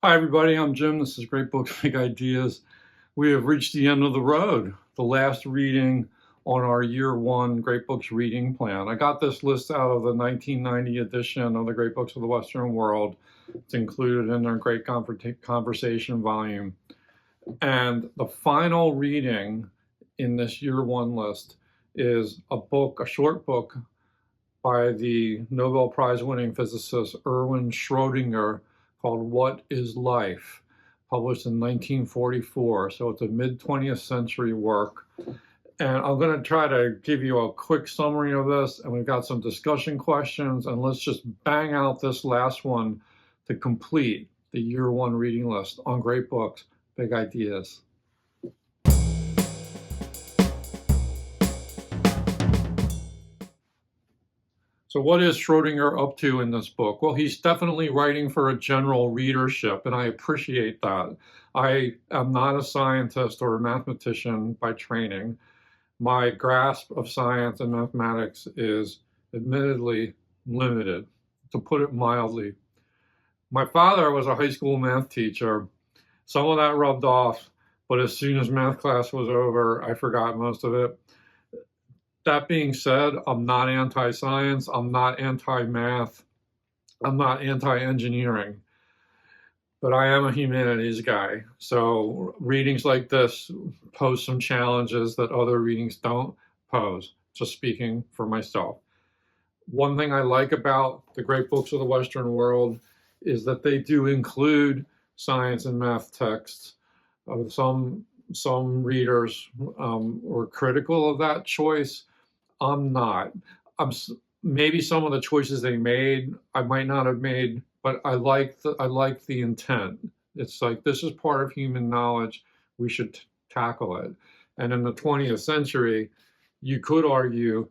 Hi, everybody. I'm Jim. This is Great Books, Big Ideas. We have reached the end of the road, the last reading on our year one Great Books reading plan. I got this list out of the 1990 edition of the Great Books of the Western World. It's included in our Great Conversation volume. And the final reading in this year one list is a short book by the Nobel Prize winning physicist Erwin Schrödinger called What is Life, published in 1944. So it's a mid 20th century work. And I'm going to try to give you a quick summary of this. And we've got some discussion questions. And let's just bang out this last one to complete the year one reading list on Great Books, Big Ideas. So what is Schrodinger up to in this book? Well, he's definitely writing for a general readership, and I appreciate that. I am not a scientist or a mathematician by training. My grasp of science and mathematics is admittedly limited, to put it mildly. My father was a high school math teacher. Some of that rubbed off, but as soon as math class was over, I forgot most of it. That being said, I'm not anti-science, I'm not anti-math, I'm not anti-engineering, but I am a humanities guy. So readings like this pose some challenges that other readings don't pose, just speaking for myself. One thing I like about the Great Books of the Western World is that they do include science and math texts. Some readers were critical of that choice. I'm not. I'm maybe some of the choices they made I might not have made, but I like the intent. It's like this is part of human knowledge. We should tackle it. And in the 20th century, you could argue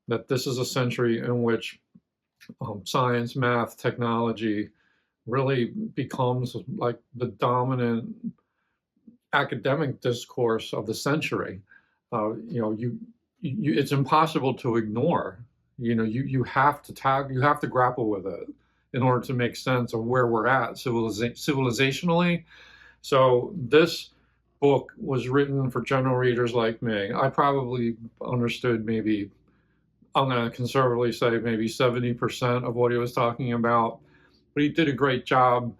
that this is a century in which science, math, technology really becomes like the dominant academic discourse of the century. It's impossible to ignore. You have to grapple with it in order to make sense of where we're at civilizationally. So this book was written for general readers like me. I probably understood maybe, I'm going to conservatively say maybe 70% of what he was talking about, but he did a great job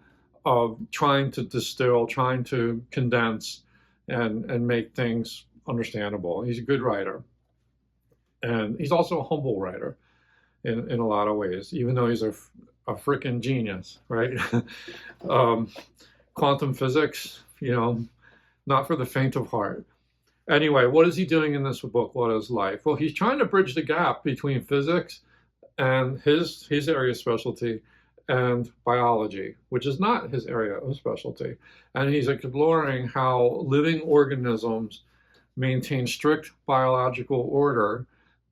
of trying to distill, trying to condense and make things understandable. He's a good writer. And he's also a humble writer in a lot of ways, even though he's a freaking genius, right? Quantum physics, not for the faint of heart. Anyway, what is he doing in this book? What is life? Well, he's trying to bridge the gap between physics and his area of specialty and biology, which is not his area of specialty. And he's exploring how living organisms maintain strict biological order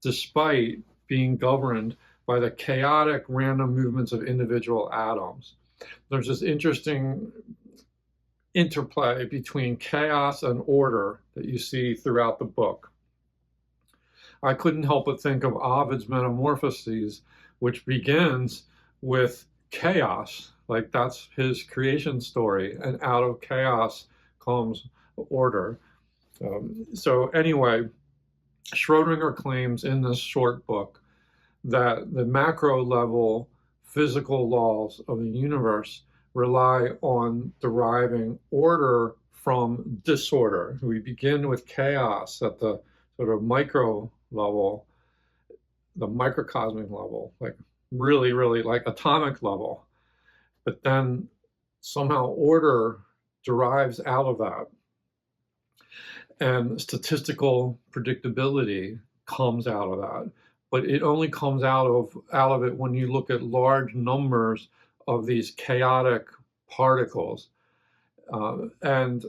despite being governed by the chaotic random movements of individual atoms. There's this interesting interplay between chaos and order that you see throughout the book. I couldn't help but think of Ovid's Metamorphoses, which begins with chaos, like that's his creation story, and out of chaos comes order. So anyway, Schrodinger claims in this short book that the macro level physical laws of the universe rely on deriving order from disorder. We begin with chaos at the sort of micro level, the microcosmic level, like really, really like atomic level. But then somehow order derives out of that. And statistical predictability comes out of that. But it only comes out of it when you look at large numbers of these chaotic particles. And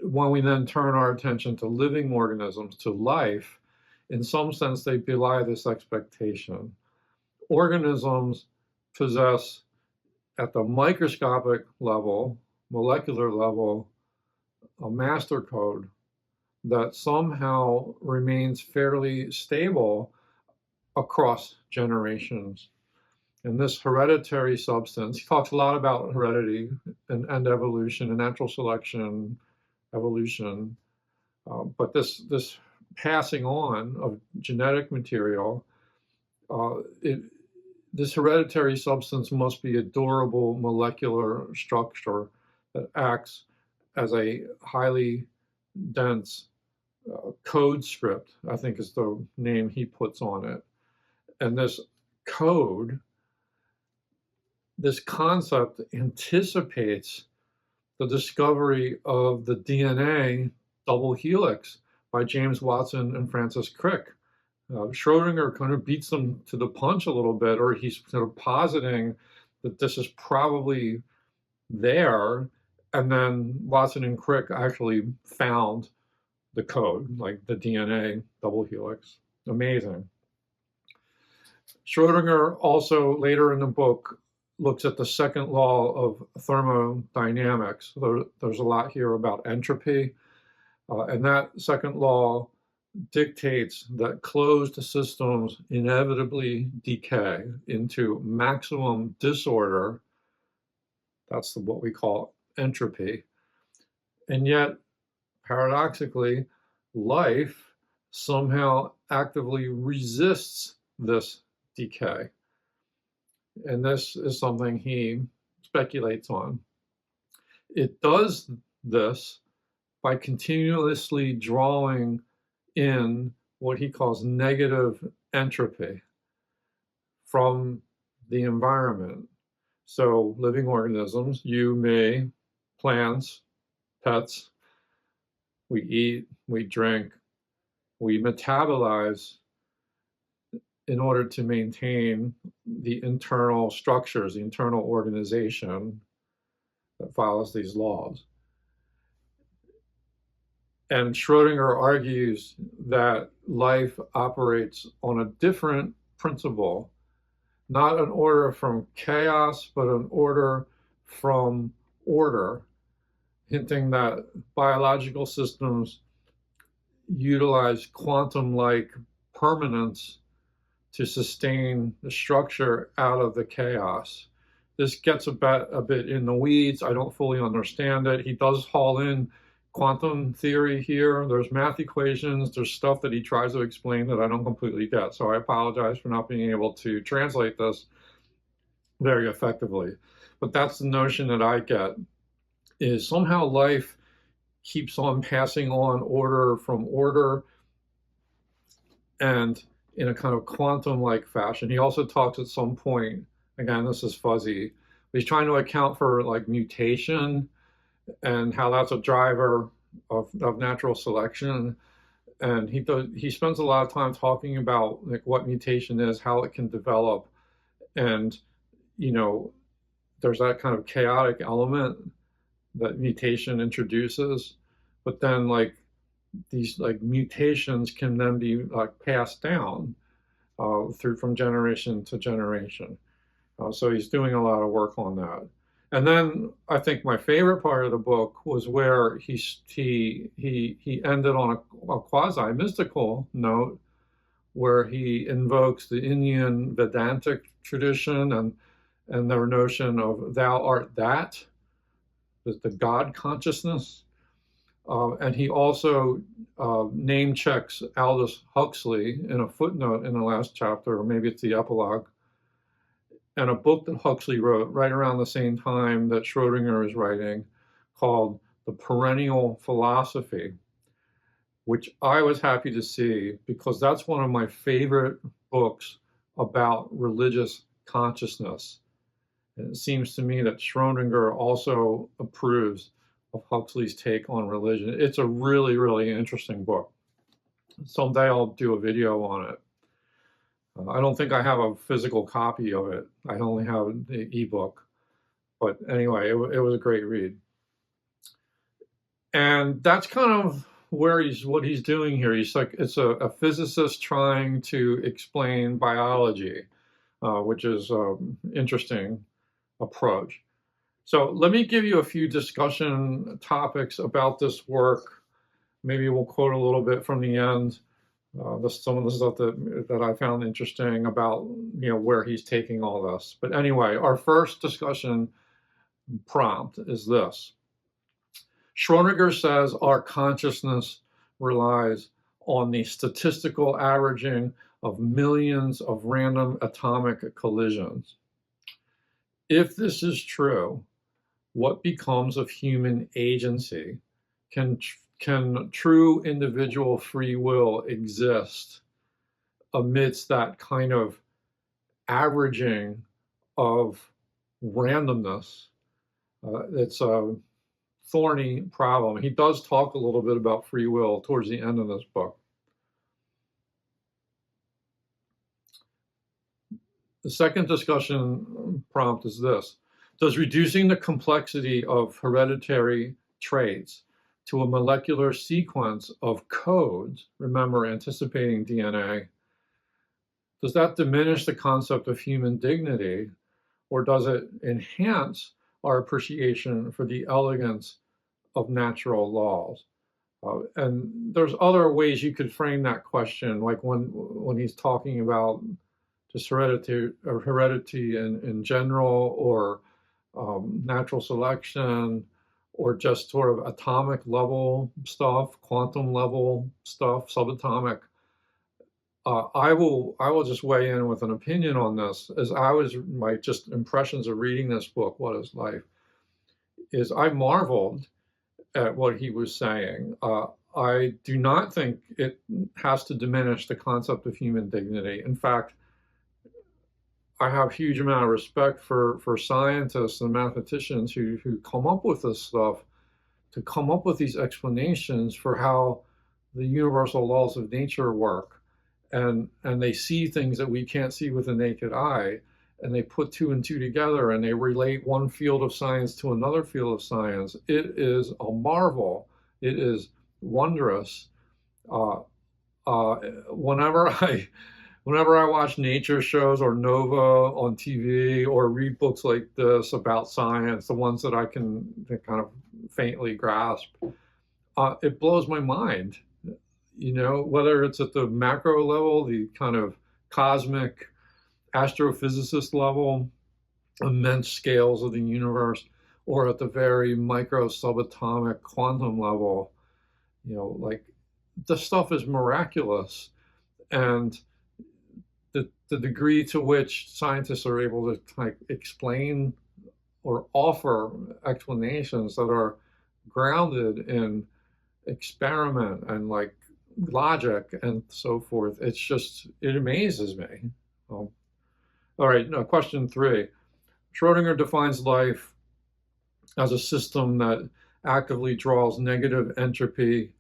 when we then turn our attention to living organisms, to life, in some sense, they belie this expectation. Organisms possess, at the microscopic level, molecular level, a master code that somehow remains fairly stable across generations. And this hereditary substance, he talks a lot about heredity and evolution and natural selection, evolution, but this passing on of genetic material, uh, it, this hereditary substance must be a durable molecular structure that acts as a highly dense code script, I think is the name he puts on it. And this code, this concept anticipates the discovery of the DNA double helix by James Watson and Francis Crick. Schrodinger kind of beats them to the punch a little bit, or he's sort of positing that this is probably there, and then Watson and Crick actually found the code, like the DNA double helix. Amazing. Schrodinger also later in the book looks at the second law of thermodynamics. There's a lot here about entropy, and that second law dictates that closed systems inevitably decay into maximum disorder. That's what we call entropy. And yet, paradoxically, life somehow actively resists this decay. And this is something he speculates on. It does this by continuously drawing in what he calls negative entropy from the environment. So living organisms, you, me, plants, pets, we eat, we drink, we metabolize in order to maintain the internal structures, the internal organization that follows these laws. And Schrodinger argues that life operates on a different principle, not an order from chaos, but an order from order, hinting that biological systems utilize quantum-like permanence to sustain the structure out of the chaos. This gets a bit in the weeds. I don't fully understand it. He does haul in quantum theory here. There's math equations. There's stuff that he tries to explain that I don't completely get. So I apologize for not being able to translate this very effectively. But that's the notion that I get, is somehow life keeps on passing on order from order, and in a kind of quantum-like fashion. He also talks at some point, again, this is fuzzy, but he's trying to account for like mutation and how that's a driver of natural selection. And he spends a lot of time talking about like what mutation is, how it can develop, and there's that kind of chaotic element that mutation introduces, but then like these like mutations can then be like passed down through from generation to generation. So he's doing a lot of work on that. And then I think my favorite part of the book was where he ended on a quasi-mystical note, where he invokes the Indian Vedantic tradition and their notion of thou art that, the God consciousness. And he also name checks Aldous Huxley in a footnote in the last chapter, or maybe it's the epilogue, and a book that Huxley wrote right around the same time that Schrodinger is writing, called The Perennial Philosophy, which I was happy to see because that's one of my favorite books about religious consciousness. And it seems to me that Schrodinger also approves of Huxley's take on religion. It's a really, really interesting book. Someday I'll do a video on it. I don't think I have a physical copy of it. I only have the ebook. But anyway, it was a great read. And that's kind of what he's doing here. He's like, it's a physicist trying to explain biology, which is an interesting approach. So let me give you a few discussion topics about this work. Maybe we'll quote a little bit from the end. Some of the stuff that I found interesting about where he's taking all this. But anyway, our first discussion prompt is this. Schrodinger says our consciousness relies on the statistical averaging of millions of random atomic collisions. If this is true, what becomes of human agency? Can true individual free will exist amidst that kind of averaging of randomness? It's a thorny problem. He does talk a little bit about free will towards the end of this book. The second discussion prompt is this. Does reducing the complexity of hereditary traits to a molecular sequence of codes, remember anticipating DNA, does that diminish the concept of human dignity, or does it enhance our appreciation for the elegance of natural laws? And there's other ways you could frame that question, like when he's talking about just heredity in general, or natural selection, or just sort of atomic level stuff, quantum level stuff, subatomic. I will just weigh in with an opinion on this. As my just impressions of reading this book, What is Life, is I marveled at what he was saying. I do not think it has to diminish the concept of human dignity. In fact, I have a huge amount of respect for scientists and mathematicians who come up with this stuff, to come up with these explanations for how the universal laws of nature work. And they see things that we can't see with the naked eye, and they put two and two together, and they relate one field of science to another field of science. It is a marvel. It is wondrous. Whenever I watch nature shows or Nova on TV, or read books like this about science, the ones that I can kind of faintly grasp, it blows my mind. Whether it's at the macro level, the kind of cosmic astrophysicist level, immense scales of the universe, or at the very micro subatomic quantum level, like the stuff is miraculous. And the degree to which scientists are able to explain or offer explanations that are grounded in experiment and logic and so forth, it amazes me. All right, question 3. Schrodinger defines life as a system that actively draws negative entropy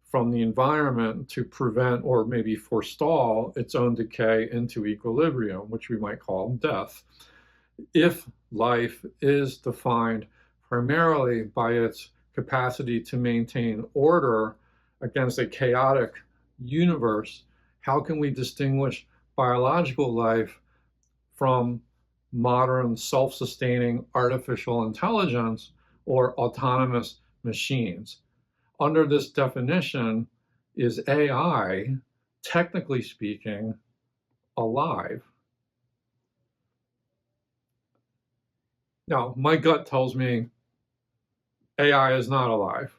from the environment to prevent or maybe forestall its own decay into equilibrium, which we might call death. If life is defined primarily by its capacity to maintain order against a chaotic universe, how can we distinguish biological life from modern self-sustaining artificial intelligence or autonomous machines? Under this definition, is AI, technically speaking, alive? Now, my gut tells me AI is not alive,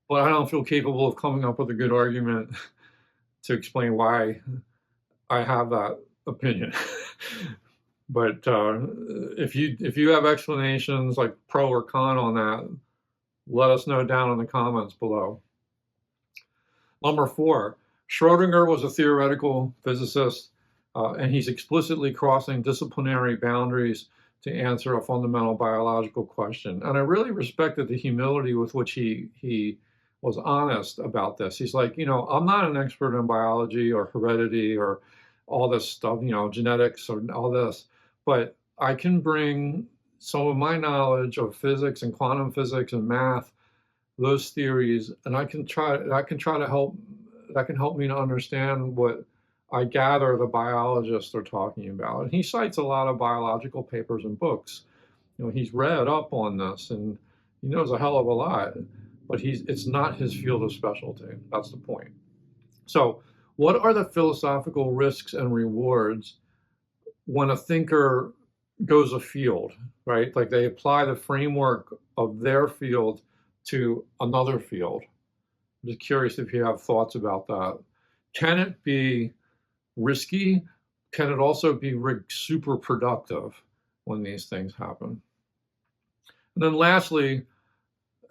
but I don't feel capable of coming up with a good argument to explain why I have that opinion. But if you have explanations like pro or con on that, let us know down in the comments below. Number 4, Schrodinger was a theoretical physicist, and he's explicitly crossing disciplinary boundaries to answer a fundamental biological question. And I really respected the humility with which he was honest about this. He's like, I'm not an expert in biology or heredity or all this stuff, genetics or all this, but I can bring some of my knowledge of physics and quantum physics and math, those theories, and that can help me to understand what I gather the biologists are talking about. And he cites a lot of biological papers and books. He's read up on this, and he knows a hell of a lot, but it's not his field of specialty. That's the point. So, what are the philosophical risks and rewards when a thinker goes afield, right? Like they apply the framework of their field to another field. I'm just curious if you have thoughts about that. Can it be risky? Can it also be super productive when these things happen? And then lastly,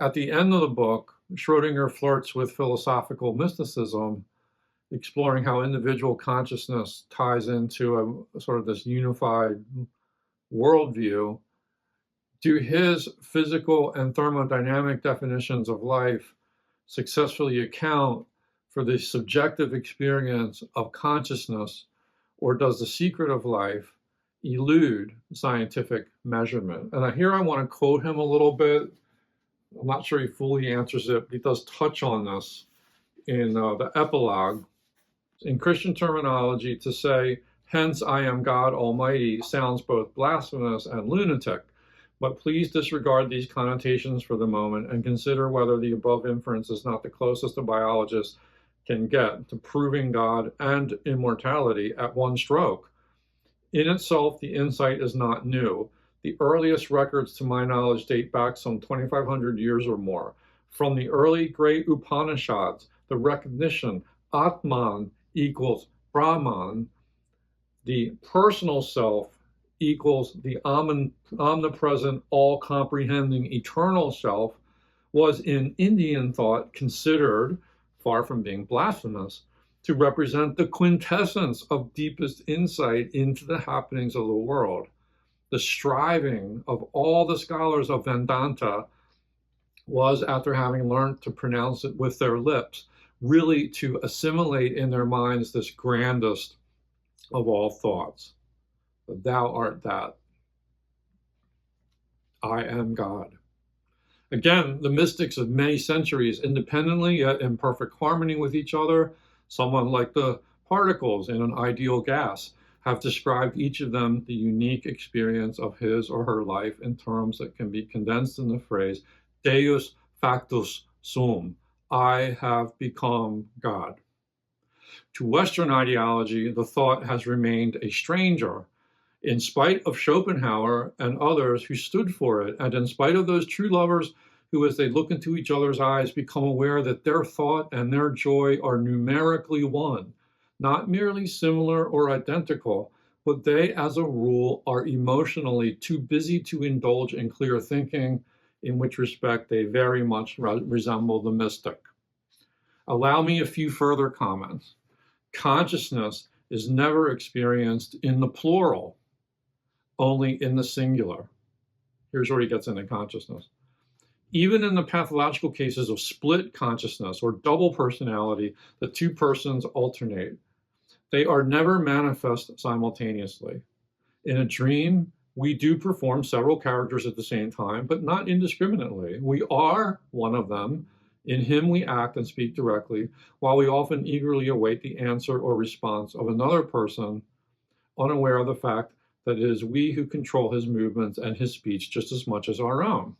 at the end of the book, Schrodinger flirts with philosophical mysticism, exploring how individual consciousness ties into a sort of this unified worldview. Do his physical and thermodynamic definitions of life successfully account for the subjective experience of consciousness, or does the secret of life elude scientific measurement? And here I want to quote him a little bit. I'm not sure he fully answers it, but he does touch on this in the epilogue. In Christian terminology, to say, "Hence I am God Almighty," sounds both blasphemous and lunatic. But please disregard these connotations for the moment and consider whether the above inference is not the closest a biologist can get to proving God and immortality at one stroke. In itself, the insight is not new. The earliest records, to my knowledge, date back some 2,500 years or more. From the early great Upanishads, the recognition Atman equals Brahman, the personal self equals the omnipresent, all-comprehending eternal self, was in Indian thought considered, far from being blasphemous, to represent the quintessence of deepest insight into the happenings of the world. The striving of all the scholars of Vedanta was, after having learned to pronounce it with their lips, really to assimilate in their minds this grandest of all thoughts. Thou art that. I am God. Again, the mystics of many centuries, independently yet in perfect harmony with each other, someone like the particles in an ideal gas, have described each of them the unique experience of his or her life in terms that can be condensed in the phrase, Deus factus sum, I have become God. To Western ideology, the thought has remained a stranger, in spite of Schopenhauer and others who stood for it, and in spite of those true lovers who, as they look into each other's eyes, become aware that their thought and their joy are numerically one, not merely similar or identical, but they, as a rule, are emotionally too busy to indulge in clear thinking, in which respect they very much resemble the mystic. Allow me a few further comments. Consciousness is never experienced in the plural, only in the singular. Here's where he gets into consciousness. Even in the pathological cases of split consciousness or double personality, the two persons alternate. They are never manifest simultaneously. In a dream, we do perform several characters at the same time, but not indiscriminately. We are one of them. In him we act and speak directly, while we often eagerly await the answer or response of another person, unaware of the fact that it is we who control his movements and his speech just as much as our own.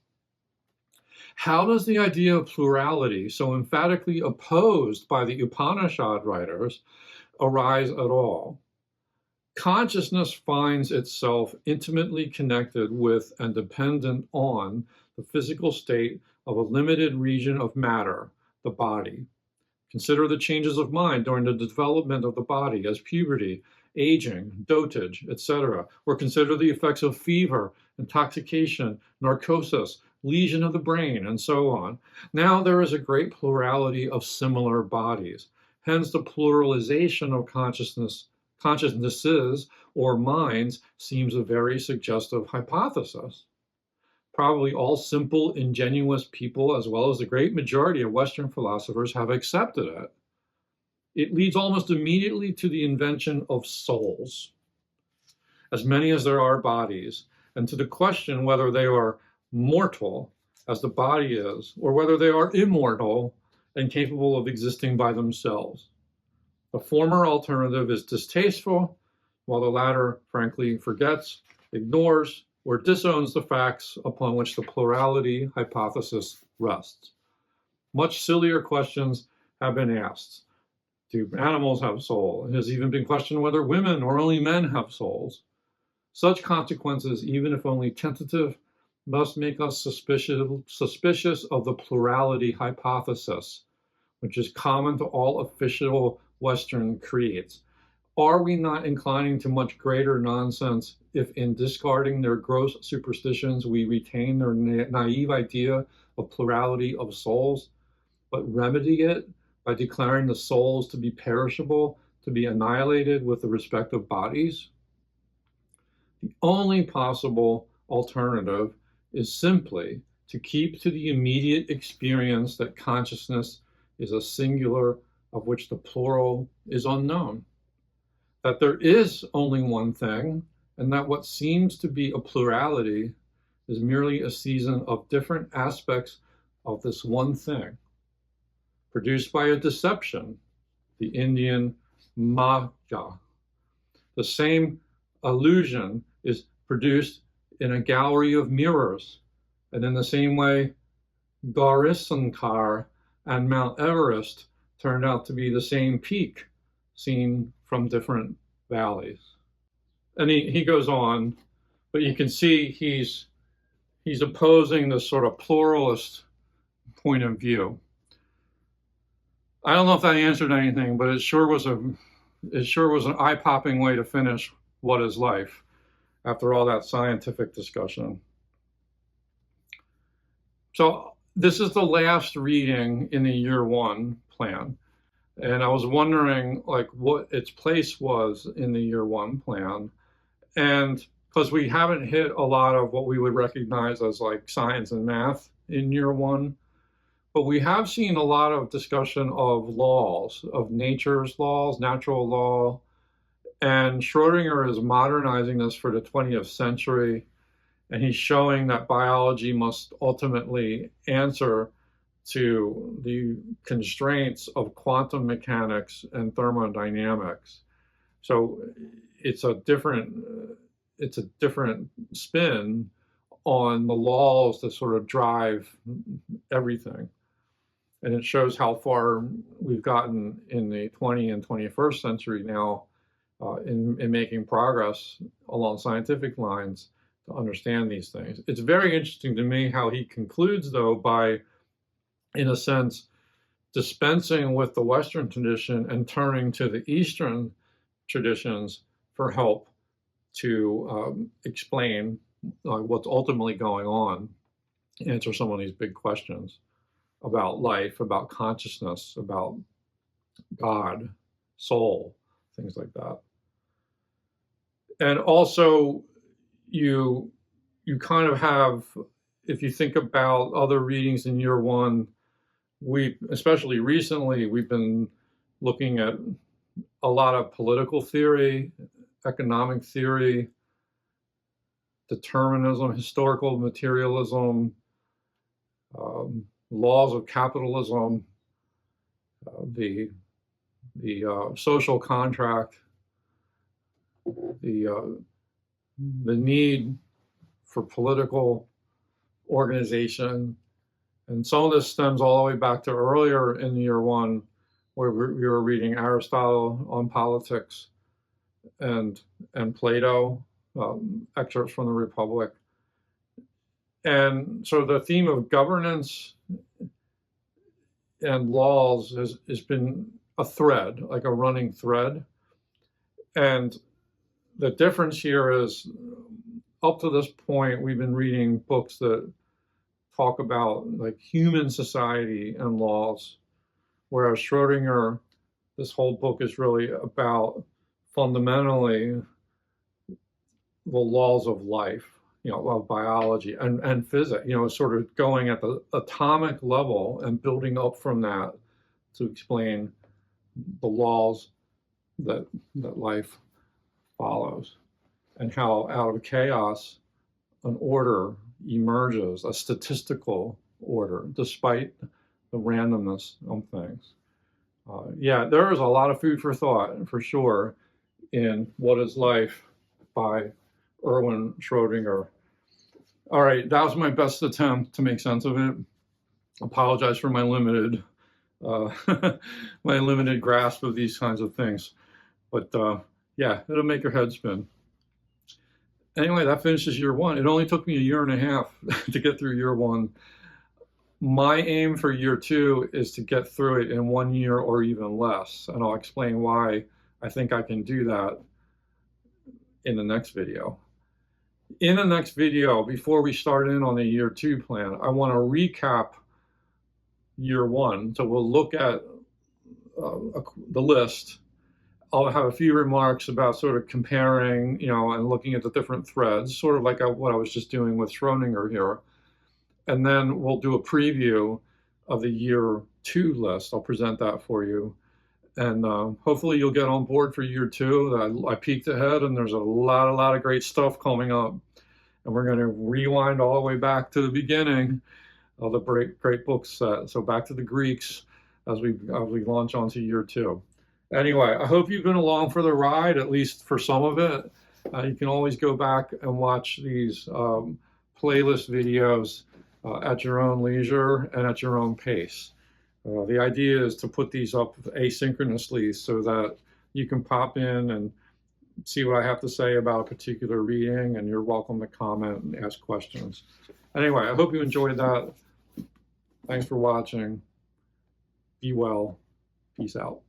How does the idea of plurality, so emphatically opposed by the Upanishad writers, arise at all? Consciousness finds itself intimately connected with and dependent on the physical state of a limited region of matter, the body. Consider the changes of mind during the development of the body as puberty, aging, dotage, etc., or consider the effects of fever, intoxication, narcosis, lesion of the brain, and so on. Now there is a great plurality of similar bodies. Hence the pluralization of consciousnesses or minds seems a very suggestive hypothesis. Probably all simple, ingenuous people, as well as the great majority of Western philosophers, have accepted it. It leads almost immediately to the invention of souls, as many as there are bodies, and to the question whether they are mortal, as the body is, or whether they are immortal and capable of existing by themselves. The former alternative is distasteful, while the latter, frankly, forgets, ignores, or disowns the facts upon which the plurality hypothesis rests. Much sillier questions have been asked. Do animals have souls? It has even been questioned whether women or only men have souls. Such consequences, even if only tentative, must make us suspicious of the plurality hypothesis, which is common to all official Western creeds. Are we not inclining to much greater nonsense if, in discarding their gross superstitions, we retain their naive idea of plurality of souls, but remedy it by declaring the souls to be perishable, to be annihilated with the respective bodies? The only possible alternative is simply to keep to the immediate experience that consciousness is a singular of which the plural is unknown, that there is only one thing, and that what seems to be a plurality is merely a season of different aspects of this one thing, produced by a deception, the Indian Maya. The same illusion is produced in a gallery of mirrors, and in the same way, Gaurisankar and Mount Everest turned out to be the same peak seen from different valleys. And he goes on, but you can see he's opposing this sort of pluralist point of view. I don't know if that answered anything, but it sure was an eye-popping way to finish What is Life after all that scientific discussion. So this is the last reading in the year one plan. And I was wondering like what its place was in the year one plan. And because we haven't hit a lot of what we would recognize as like science and math in year one, but we have seen a lot of discussion of laws, of nature's laws, natural law. And Schrodinger is modernizing this for the 20th century. And he's showing that biology must ultimately answer to the constraints of quantum mechanics and thermodynamics. So it's a different spin on the laws that sort of drive everything. And it shows how far we've gotten in the 20th and 21st century now in making progress along scientific lines to understand these things. It's very interesting to me how he concludes, though, by, in a sense, dispensing with the Western tradition and turning to the Eastern traditions for help to explain what's ultimately going on, answer some of these big questions about life, about consciousness, about God, soul, things like that. And also, you kind of have, if you think about other readings in year one, especially recently, we've been looking at a lot of political theory, economic theory, determinism, historical materialism, laws of capitalism, the social contract, the need for political organization. And some of this stems all the way back to earlier in year one, where we were reading Aristotle on politics and Plato, excerpts from the Republic. And so the theme of governance and laws has been a thread, like a running thread. And the difference here is, up to this point, we've been reading books that talk about like human society and laws, whereas Schrodinger, this whole book is really about fundamentally the laws of life, of biology and physics, sort of going at the atomic level and building up from that to explain the laws that life follows, and how out of chaos an order emerges, a statistical order, despite the randomness of things. There is a lot of food for thought, for sure, in What is Life by Erwin Schrodinger. All right, that was my best attempt to make sense of it. Apologize for my limited my limited grasp of these kinds of things. But yeah, it'll make your head spin. Anyway, that finishes year one. It only took me a year and a half to get through year one. My aim for year two is to get through it in 1 year or even less. And I'll explain why I think I can do that in the next video. In the next video, before we start in on the year two plan, I want to recap year one. So we'll look at the list. I'll have a few remarks about sort of comparing, and looking at the different threads, sort of like what I was just doing with Schrodinger here. And then we'll do a preview of the year two list. I'll present that for you. And hopefully you'll get on board for year two. I peeked ahead, and there's a lot of great stuff coming up. And we're going to rewind all the way back to the beginning of the great book set. So back to the Greeks as we launch onto year two. Anyway, I hope you've been along for the ride, at least for some of it. You can always go back and watch these playlist videos at your own leisure and at your own pace. The idea is to put these up asynchronously so that you can pop in and see what I have to say about a particular reading, and you're welcome to comment and ask questions. Anyway, I hope you enjoyed that. Thanks for watching. Be well. Peace out.